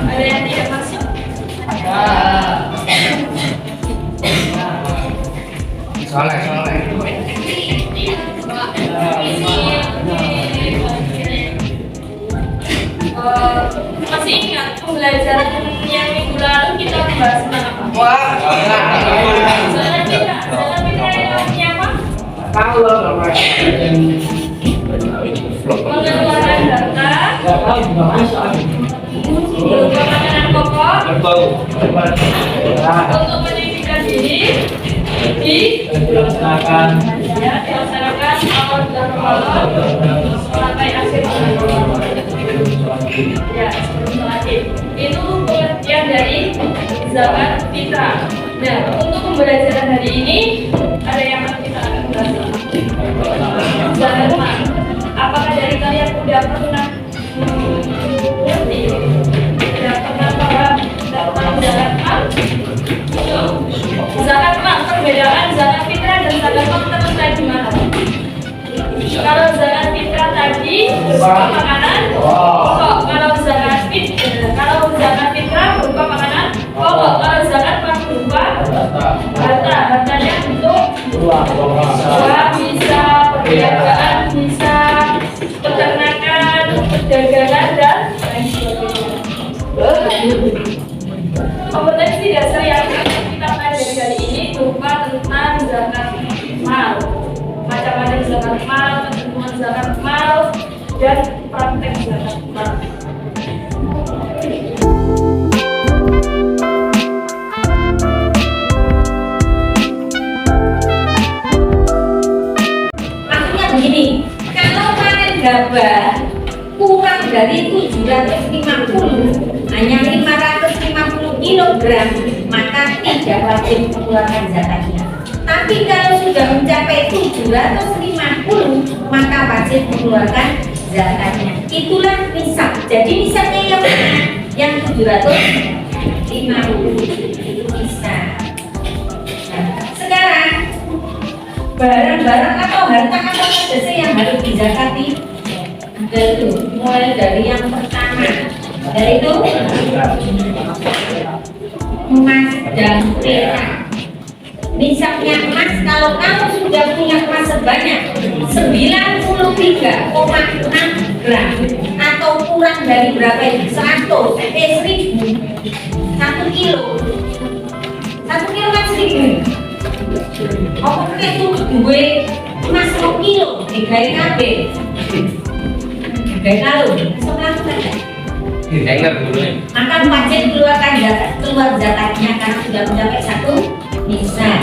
Ada yang tidak masuk? Soleh. Masih ingat pembelajaran yang minggu lalu kita membahas tentang apa? Zona Mitra yang artinya apa? Pengeluaran data berupa makanan pokok untuk pendidikan diri dilaksanakan awal dan sampai akhir ya, itu pengertian dari zakat fitrah. Nah, untuk pembelajaran hari ini ada yang kita akan bahas. Zakat mal. Apakah dari kalian sudah pernah mengerti? Sudah pernah paham tentang zakat mal? Zakat mal, perbedaan zakat fitrah dan zakat mal terletak di mana? Kalau zakat fitrah tadi berupa makanan pokok, kalau zakat fitrah berupa makanan pokok, kalau zakat mal berupa hartanya untuk uang bisa, perniagaan bisa, peternakan, perdagangan dan lain sebagainya. Kompetensi dasar yang kita pelajari kali ini berupa tentang zakat mal, macam-macam zakat mal, ketentuan zakat mal, dan praktek zakat mal. Maksudnya begini, kalau panen gabah kurang dari 750, hanya 550 kilogram, maka tidak wajib mengeluarkan zakatnya. Tapi kalau sudah mencapai 750, maka wajib mengeluarkan zakatnya. Itulah nisab. Jadi nisabnya yang mana? Yang 750 itu nisab. Nah, sekarang barang-barang atau harta apa saja sih yang harus dizakati? Ada itu, mulai dari yang pertama, yaitu emas dan perak. Nisabnya emas, kalau kamu sudah punya emas sebanyak 93,6 gram atau kurang dari berapa itu? 100, 1000, 1 kilo. 1 kilo kan 1000. Oh, itu gue emas 1 kilo, 3 KB. 3 kalung, sekarang saja. Maka wajib keluar zakatnya karena sudah mencapai 1 nisab.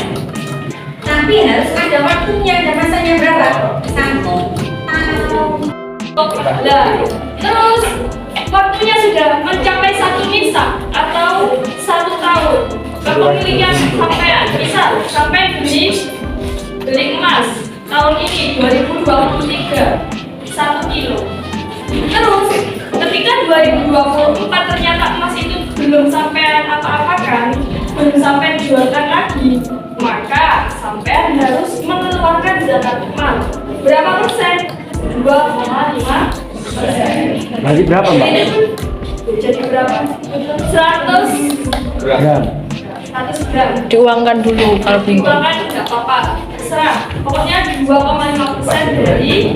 Tapi harus ada waktunya, ada masanya berapa? 1 tahun. Nah, terus waktunya sudah mencapai 1 nisab atau 1 tahun. Kepemilikan sampean, misal sampai beli emas tahun ini 2023 1 kilo. Terus ketika 2024 ternyata emas itu belum sampai apa-apakan, belum sampai dijualkan lagi, maka sampean harus mengeluarkan zakat mal. Berapa persen? 2,5%. Berarti berapa, Mbak? Jadi berapa? 100 Gram. 100 gram. Diuangkan dulu kalau bingung. Diuangkan nggak apa-apa, serah. Pokoknya 2,5% dari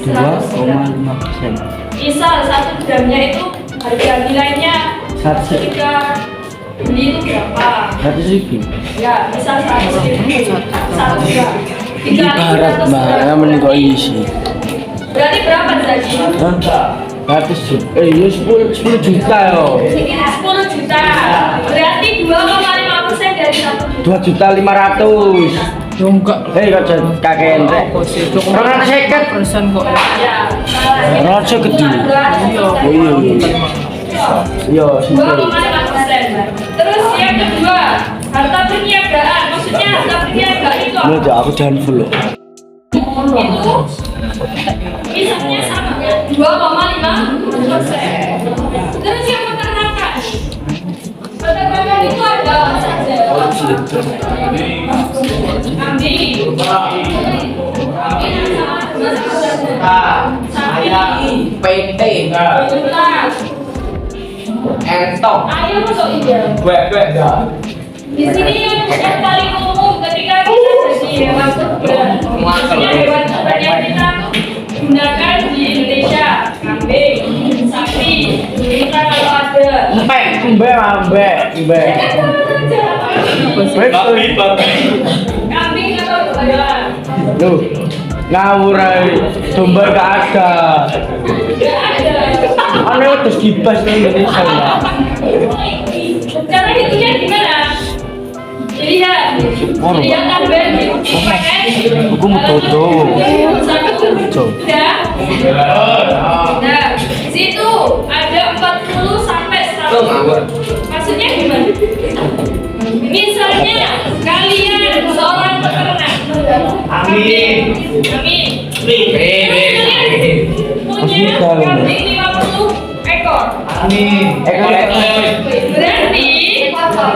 100 gram. 2,5%. Misal 1 gramnya itu harga nilainya ketika beli itu berapa? 100.000. Ya, misal 100.000 1 gram. Ibarat Mbak, yang meniko isi. Berarti berapa tadi? 100 juta. Ya 10 juta yo. 10 juta. Berarti 2,5% dari 1 juta. 2.500.000. Enggak. Kakek ente. Orang seket. Persen kok. Ya. Orang seket dulu. Oh iya. Iya, 2,5%. Terus yang kedua, harta perniagaan. Maksudnya harta perniagaan itu apa? Ini aku jangan full loh. Itu misalnya sama kan 2,5%. Terus yang peternakan itu ada apa saja? Kambing. Sapi. PT Ular. entok Ayo masuk ide. bebek Di sini yang paling umum ketika kita jadi hewan kurban. Maksudnya hewan kurban yang kita gunakan di Indonesia, kambing, sapi, kita kalau ada. Embe. Kambing atau ayam? Loh, ngawur ae. Domba gak ada. Nggak ada. Ana terus dibas nang Indonesia ya. Cara hitungnya gimana? Jadi ya, dia tambah pakai. Aku mau foto. Satu, udah. Nah, di situ ada 40 sampai 100. Maksudnya gimana? Misalnya kalian seorang peternak. Amin. Amin. Amin. Punya kambing 50 ekor. Amin. Berarti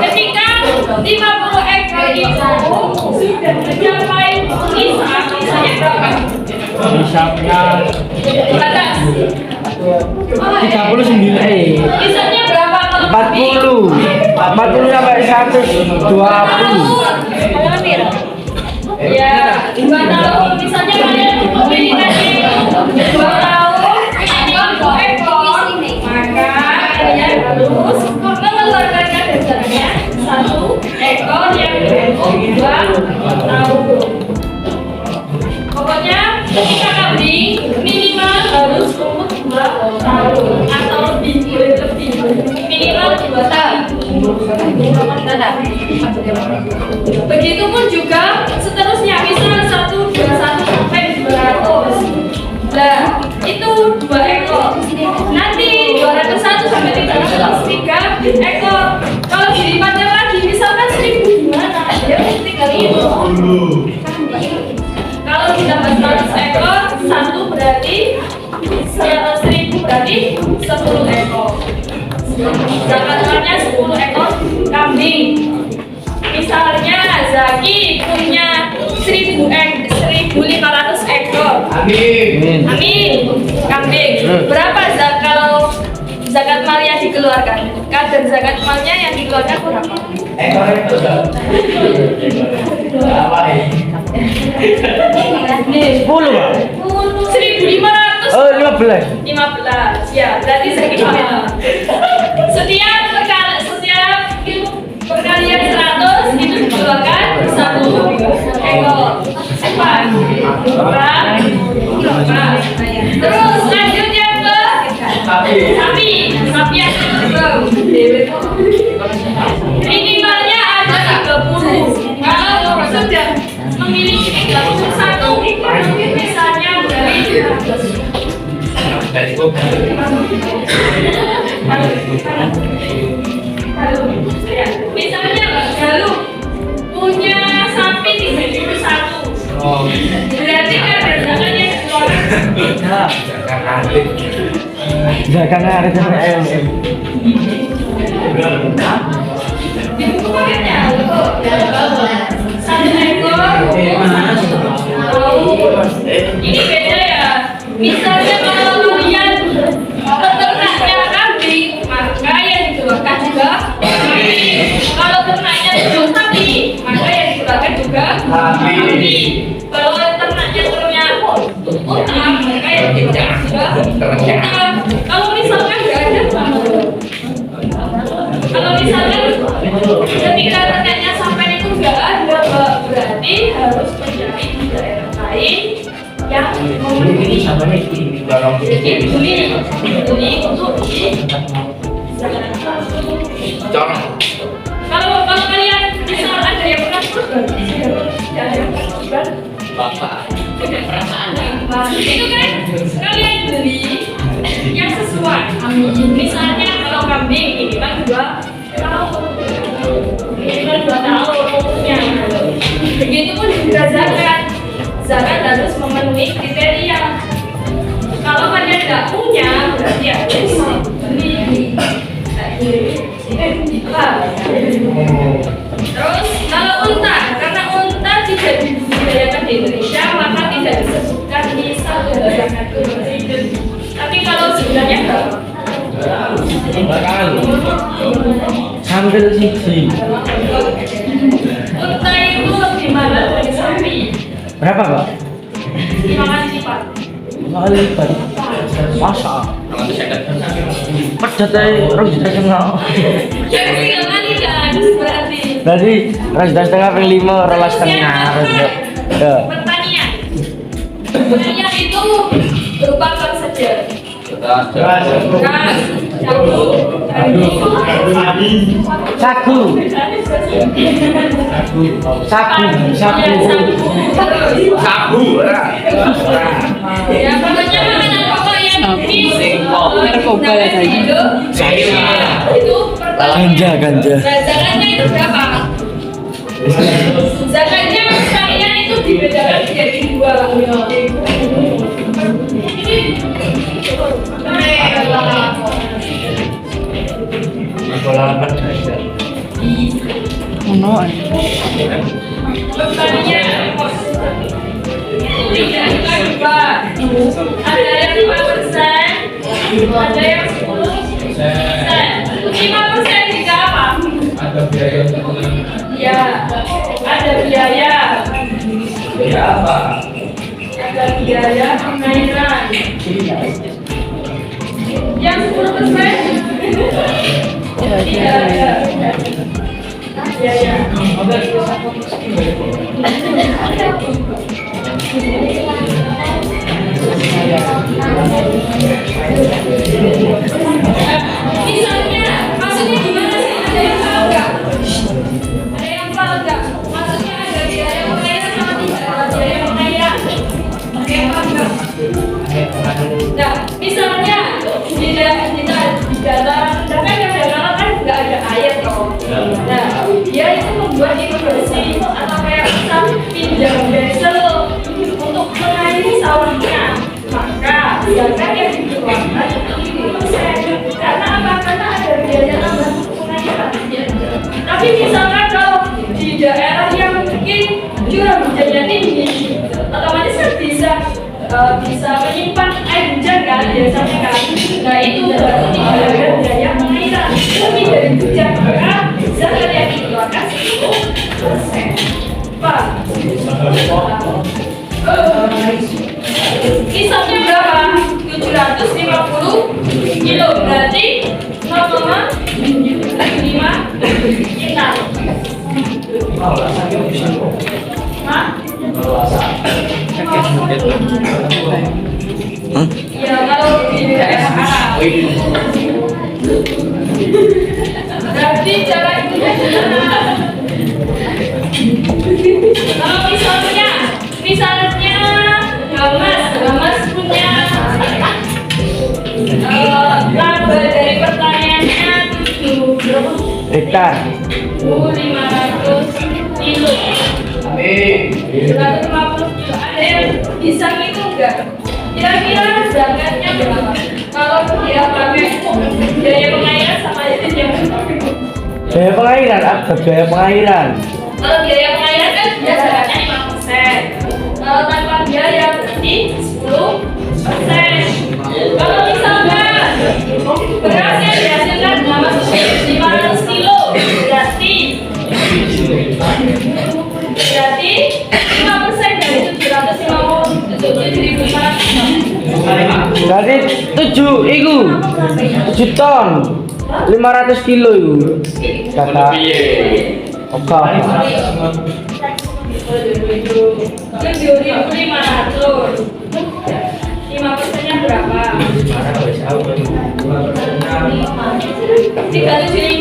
ketika 50 ekor itu sudah mencapai misalnya berapa? Hisapnya Batas. 39 Misalnya berapa kalau 40 sampai 120. Ya, 2 tahun. Misalnya kalian memiliki 2 tahun, 50 ekor, maka kalian harus mengeluarkan dasarnya 1 ekor yang berumur 2 tahun. Pokoknya ketika kambing minimal harus umur 2 tahun atau lebih, minimal 2 tahun. Begitupun juga seterusnya, misal 121 sampai 200. Nah, itu 2 ekor. Nanti 201 sampai 303 ekor. Kalau dilipatkan lagi, misalkan 1000 gimana? Ya mesti kali itu. Kalau ditambah 100 ekor, 1 berarti 1000 berarti 10 ekor. Zakatnya 10 ekor kambing. Misalnya Zaki punya 1.500 ekor. Amin. Amin. Kambing. Berapa kalau zakat mal yang dikeluarkan? Kadar zakat malnya yang dikeluarkan berapa? Ekor itu apa ini? Nih, 10, Pak. 1.500. Oh, 15. 15. Ya, berarti sekitar. Setiap perkalian 100 itu dikeluarkan 1 ekor. Empat. Terus lanjutnya ke sapi yang minimalnya ada 30. Kalau sudah memiliki 31, misalnya dari 100. Misalnya Galuh punya sapi 31. Berarti kan berdasarkannya Zakat ngarit sampai ayam. di buku paketnya 1 ekor. Ini beda ya. Misalnya kalau kalian peternaknya kambing, maka yang dikeluarkan juga kambing. Kalau ternaknya jual sapi, maka yang dikeluarkan juga kambing. Kalau ternaknya punya unta, maka yang dikeluarkan juga unta. Kalau misalkan nggak ada, kalau misalkan ketika ternaknya sampai itu nggak ada, berarti harus mencari di daerah lain yang memiliki. Jadi beli untuk di kalau kalian misal ada yang pernah kurban, itu kan kalian beli yang sesuai. Misalnya kalau kambing ini kan 2 tahun, minimal 2 tahun umurnya. Begitupun juga zakat harus memenuhi kriteria. Kalau kalian tidak punya, berarti harus beli. Terus kalau unta, karena unta tidak dibudidayakan di Indonesia, maka tidak disebutkan di satu zakat fitrah. Tapi kalau sebenarnya berapa? Sambil siji. Unta itu lebih mahal dari sapi. Berapa, Pak? 5 kali lipat. Kali lipat. Masa? Pedet ae 2,5 juta. Ya 3 kali kan berarti. Berarti 2,5 ping 5 2,5. Ya. Pertanian. Pertanian itu berupa apa saja? Beras, jagung, Sagu. Sabu. Ya, pokoknya makanan pokok yang Narkoba ya, tadi. Itu pertanian. Ganja. Nah, zakatnya itu berapa? Zakatnya pertanian itu dibedakan menjadi 2. Ono. Pertanian tidak dua. Ada yang 5%, ada yang 10%. 5% juga apa? Ada biaya Ya, ada biaya. biaya apa? Ada biaya pengairan. Yang 10% tidak ada. Biaya. Misalnya, maksudnya gimana sih? Ada yang paham nggak? Ada yang paham nggak? Maksudnya ada biaya pengairan sama tidak ada biaya pengairan. Ada yang paham nggak? Nah, misalnya di dalam kadang-kadang kan nggak ada air toh. Nah, dia itu membuat itu bersih atau kayak misal pinjam diesel untuk mengairi sawahnya. Maka zakat yang dikeluarkan itu 5%. Karena apa? Karena ada biaya tambahan untuk pengairan. Tapi misalkan kalau di daerah yang mungkin curah hujannya tinggi, otomatis kan bisa menyimpan air hujan kan biasanya kan. Nah itu berarti tidak ada biaya pengairan. Lebih dari hujan maka zakat yang dikeluarkan 10%. Pak. Kisahnya berapa? 750 kilo berarti 0,5 kintal. Hah? Ya kalau di daerah Arab. Berarti cara itu gimana? Kalau misalnya Hamas punya laba dari pertaniannya 7 Hektar. 500 kilo. 150 kilo. Ada yang bisa gitu enggak? Kira-kira zakatnya berapa? Kalau dia pakai biaya pengairan sama itu yang Biaya pengairan, apa biaya pengairan? kalau biaya pengairan kan dia zakatnya 5%. Kalau tanpa biaya berarti 10%. Kalau misalkan beras yang dihasilkan 500 kilo berarti 5% dari 7.500. Berarti 7 ton 500 kilo itu kata oke. 7.500. 5%-nya berapa? 375.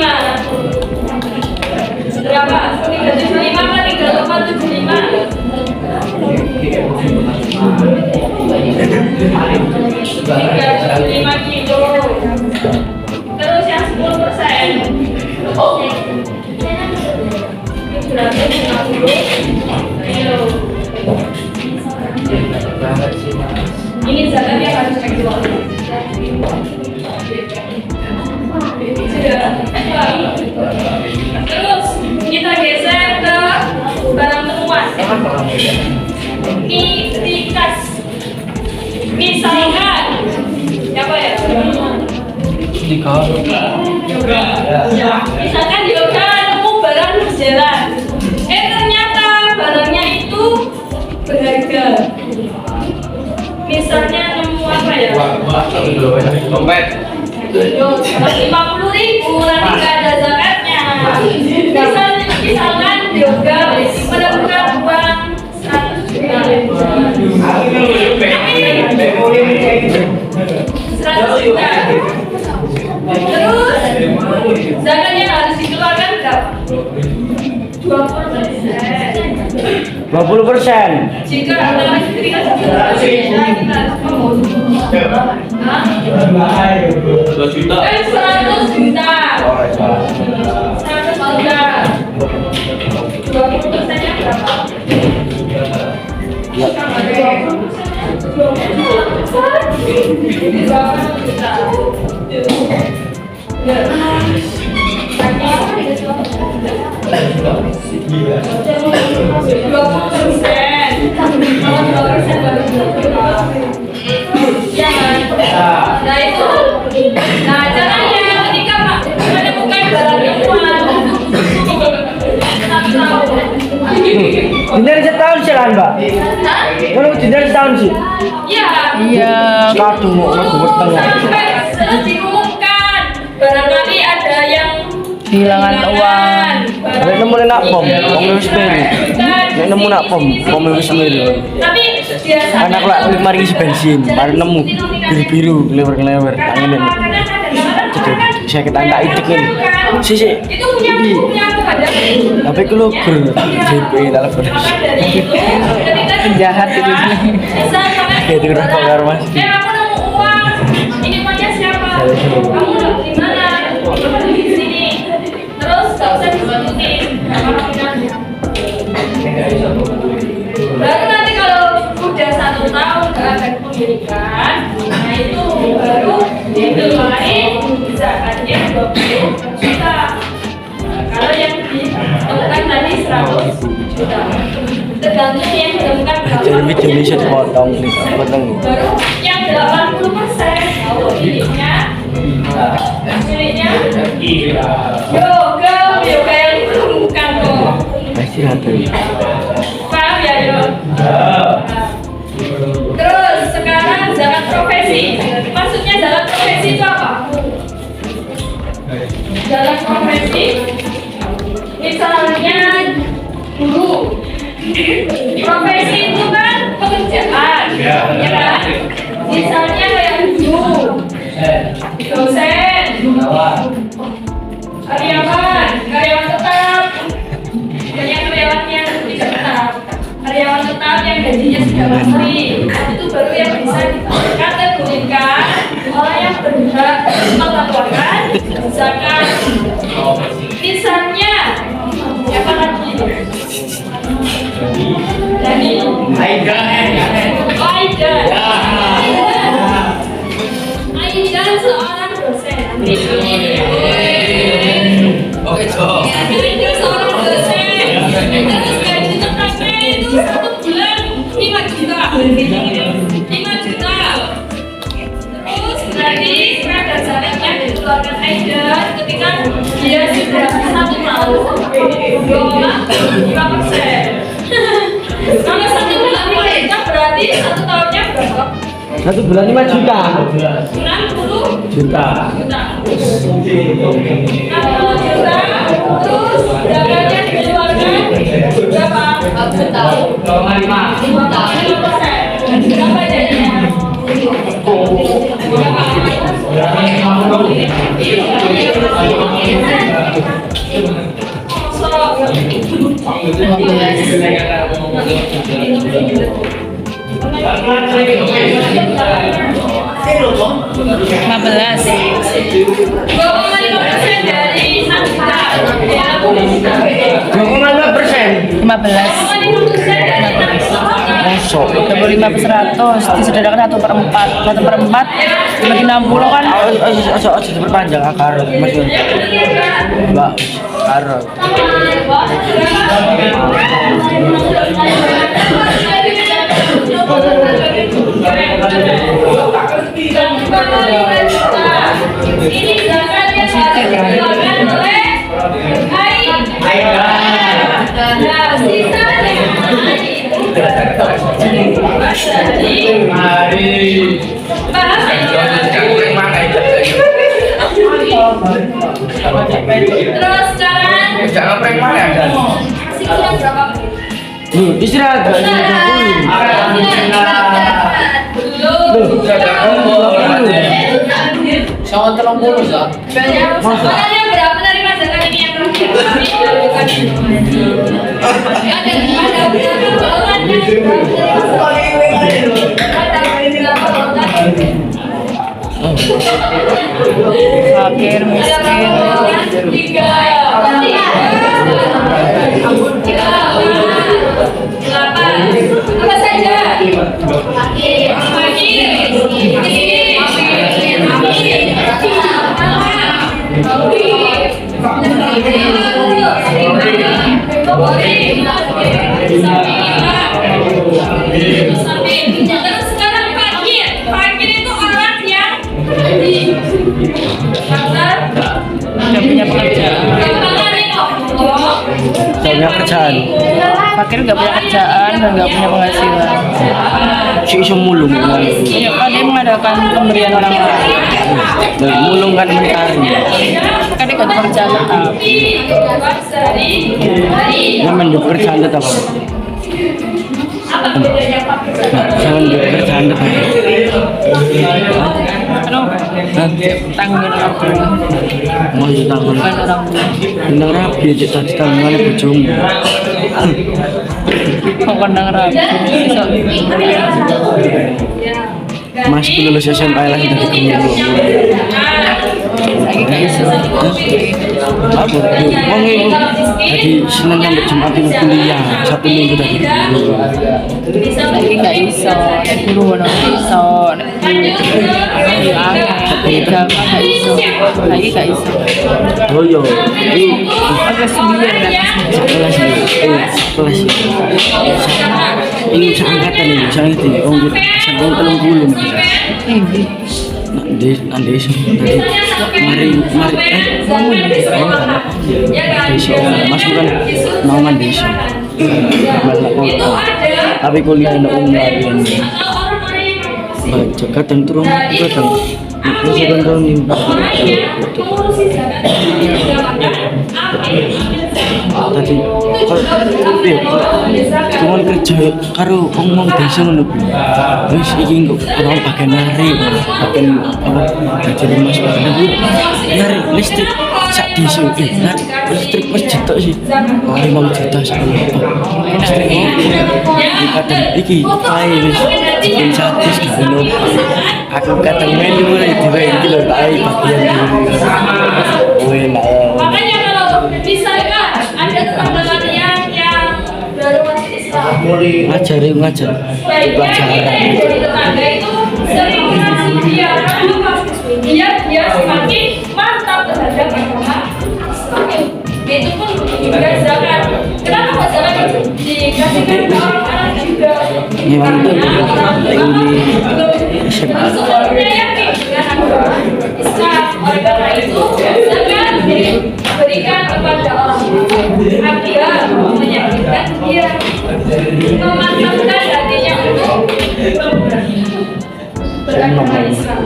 Berapa? 375 apa 3,75 kilo. Terus yang 10%. 750 kilo. Ini zakatnya harus ekspor. Sudah. Terus Kritikas. Misalkan, siapa ya? Misalkan Yoga nemu barang di jalan, ternyata barangnya itu berharga. Misalnya nemu apa ya? Dompet. 50.000 nanti nggak ada zakatnya. Misalkan Yoga menemukan uang 100 juta. 100 juta. Terus zakat yang harus dikeluarkan berapa? 20%. Jika adalah istri kita harus Hah? 2 juta. 100 juta. 100 juta. 20%-nya berapa? Nah itu, nah caranya ketika Pak menemukan barang temuan Dari setahun sih kan, Mbak? Hah? Kalau dari setahun sih. Iya. Iya. Kadung mau tengah. Sampai diumumkan barangkali ada yang Kehilangan uang. Nek nemu nak pom wis melu. Nek nemu nak pom wis melu. Tapi biasanya Anak lah 5 isi bensin, baru nemu biru-biru, lewer-lewer, tangan ini. Saya kita tak itik ini. Sisi. itu punya aku ada. Tapi kalau JP dalam Maka dari itu ketika Penjahat itu. Itu udah pagar, Mas. Aku nemu uang. Ini uangnya siapa? Kamu di mana? Di sini. Terus gak usah disebutin. Baru nanti kalau udah 1 tahun gak ada kepemilikan, nah itu baru dikeluarin zakatnya 20 juta. Kalau yang ditemukan tadi 100 juta. Tergantung yang ditemukan berapa. Jadi video ini bisa dipotong nih, potong. Baru yang 80% miliknya yoga yang ditemukan kok. Pasti ada. Paham ya, Yo? Terus sekarang zakat profesi. Maksudnya zakat profesi itu apa? Zakat profesi misalnya guru. Profesi itu kan pekerjaan, ya kan? Misalnya kayak guru, dosen, karyawan tetap, karyawan yang tidak tetap, karyawan tetap yang gajinya sudah pasti, itu baru yang bisa dikategorikan orang yang berhak melaporkan zakat. Misalnya, siapa lagi? Jadi, Aida seorang dosen. Oke, Cok. Aida seorang dosen. Terus gaji tetapnya itu 1 bulan 5 juta. 5 juta. Terus berarti ada zakat yang dikeluarkan Aida ketika dia sudah 1 tahun 2,5%. Kalau 1 bulan Aida berarti 1 tahunnya berapa? 1 bulan 5 juta. 60 Juta. juta. 60 juta. Terus zakatnya dikeluarkan berapa? Juta. 5%. Berapa jadinya? Belas. 2,5% dari 1 juta. Ya, 2,5%. 15. 2,5% dari 1 juta. Masuk. 25 per 100 disederhanakan 1/4. 1/4 bagi 60 kan. Ayo diperpanjang akar, Mas. Mbak. Karo. Ini zakat yang dikeluarkan oleh nah, sisanya terus sekarang Jangan prank mana? kasih kurang berapa menit? Istirahat. Sama terang bulu sah. Makanya berapa menerima zakat ini yang terakhir? Fakir, miskin. Apa saja? Terus sekarang fakir. Fakir itu orang yang di kantor Gak punya pekerjaan. Punya kerjaan. Fakir gak punya kerjaan dan gak punya penghasilan. Si iso mulung. Ya kan dia mengadakan pemberian orang lain. Mulung kan mencari. Kan dia gak ada pekerjaan tetap. Namun dia kerjaan tetap. Apa bedanya fakir? Jangan dia kerjaan tetap. Kenapa? Tanggungan orang tua. Mau ditanggung. Bukan orang tua. Benar rapi aja tadi tangan bojomu. Kau kandang rapi. Mas lulus SMA lah sudah ketemu. Lagi gak iso. Apa? Mau ibu tadi Senin sampai Jumat itu kuliah 1 minggu tadi. Lagi gak iso. Nek guru ono iso. Nek guru gak iso. Lagi gak iso. Oh yo, Ada 9 kan. kelas kelas ini seangkatan ini, seangkatan ini. Sampai 30 nih. Nanti mari desa mas bukan naungan desa tapi kuliah di umum baca kadang turun kadang masih kan tahun ini tadi cuman kerja karo ngomong desa ngono wis iki kok ora pakai nari pakai apa jadi mas nari listrik sak desa nari listrik masjid tok sih 5 juta sekali listrik iki kadang iki ae wis bikin satu sekali aku kadang melu mulai iki lho ae bagian enak Makanya kalau misalkan ada tetangga kalian yang baru masuk Islam, ngajar baiknya jadi tetangga itu sering mengasih dia karena biar dia semakin mantap terhadap agama Islam. Itu pun juga zakat. Kenapa kok zakat itu dikasihkan ke orang-orang juga? memang ini Sebenarnya yakin dengan agama Islam, oleh karena itu zakat diberikan kepada orang agar menyakitkan dia, memantapkan hatinya untuk beragama Islam.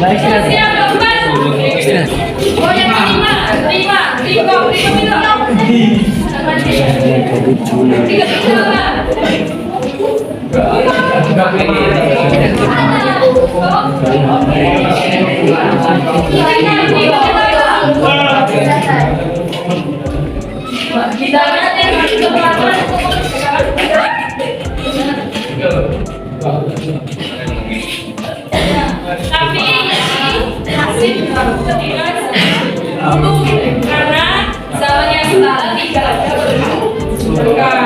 Siap keempat. Oh yang lima tapi nasib karena zamannya sekarang tidak ada berkah.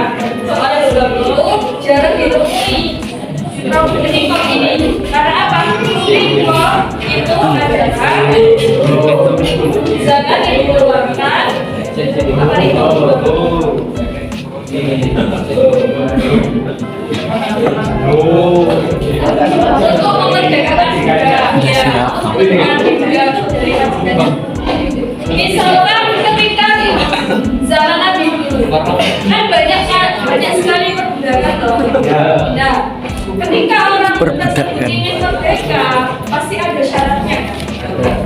Soalnya dulu jarang ditemui TikTok ini. Karena apa? TikTok itu zakat yang dikeluarkan apa itu? Untuk memerdekakan negara. Misalkan ketika zaman Nabi dulu kan banyak sekali perbudakan loh. Nah, ketika orang tersebut ingin merdeka pasti ada syaratnya.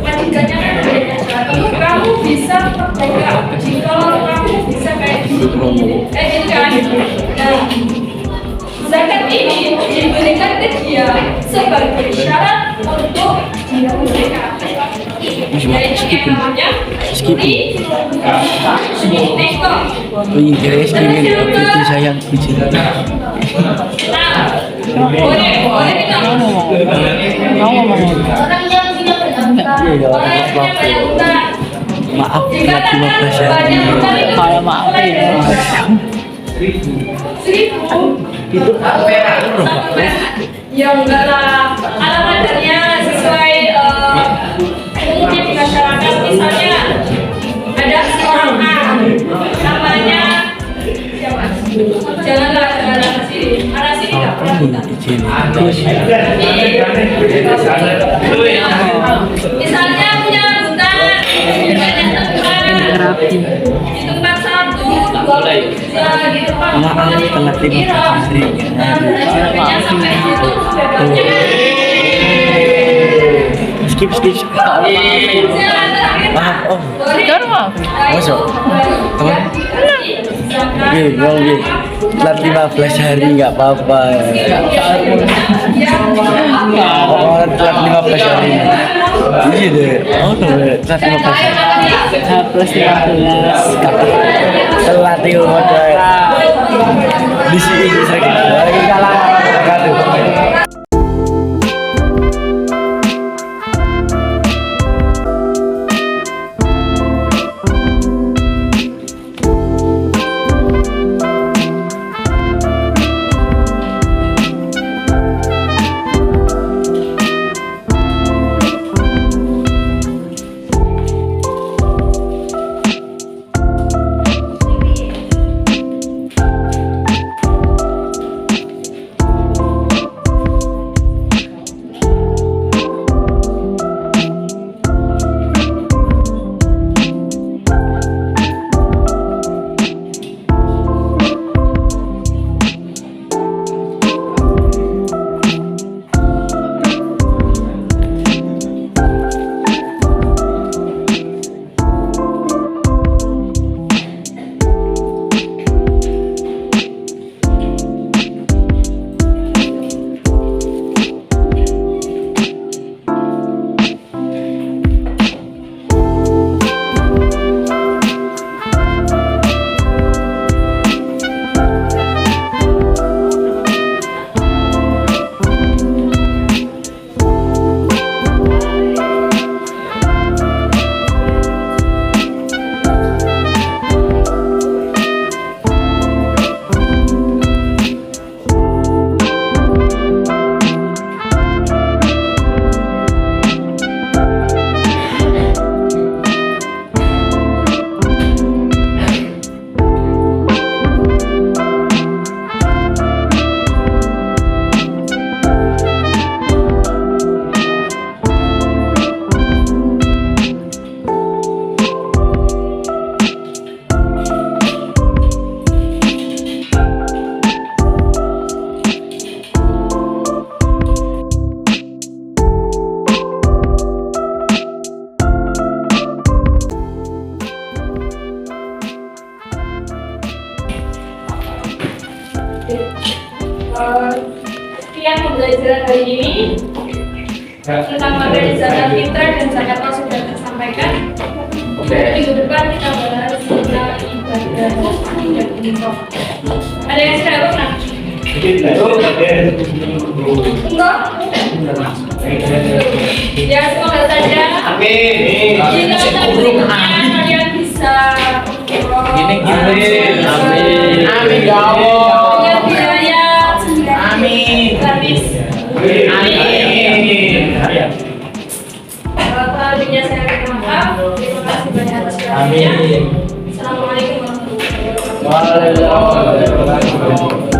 Kandidatnya kan ada syarat. Kamu bisa merdeka jika kamu bisa kayak gitu kan. Nah, zakat ini diberikan ke dia sebagai syarat untuk dia merdeka. Yaitu yang namanya itu sayang bicara. Boleh kita Orang yang tidak berdaftar. orang yang punya banyak utang. Maaf, Jika lagi mau banyak belajar. utang itu Kalau maaf mulai ya. dari 1.000 Itu apa? ya enggak lah, alam adarnya sesuai umumnya di masyarakat. Misalnya ada seorang A namanya siapa? Janganlah sini, arah sini nggak pernah. Misalnya punya hutang banyak tempat di tempat 1, 2, di tempat Maaf, telat ini. sampai itu sudah banyak. Skip. Maaf, oh. Jangan maaf. Masuk. Teman. Oke. Telat 15 hari nggak apa-apa. Oh, telat 15 hari. Iya deh. Oh, telat 15 hari. Plus 15. Telat itu modal. Di sini sering lagi kalah. Aduh. Sekian pembelajaran hari ini tentang materi zakat fitrah dan zakat mal sudah tersampaikan. Minggu depan kita bahas tentang ibadah dan infak. Ada yang sudah pernah? Enggak? Ya semoga saja. Amin. Jika kita berikutnya kalian bisa Amin ya Allah. dengan biaya 9 Amin. gratis. Amin. Amin. Assalamualaikum warahmatullahi wabarakatuh. Waalaikumsalam.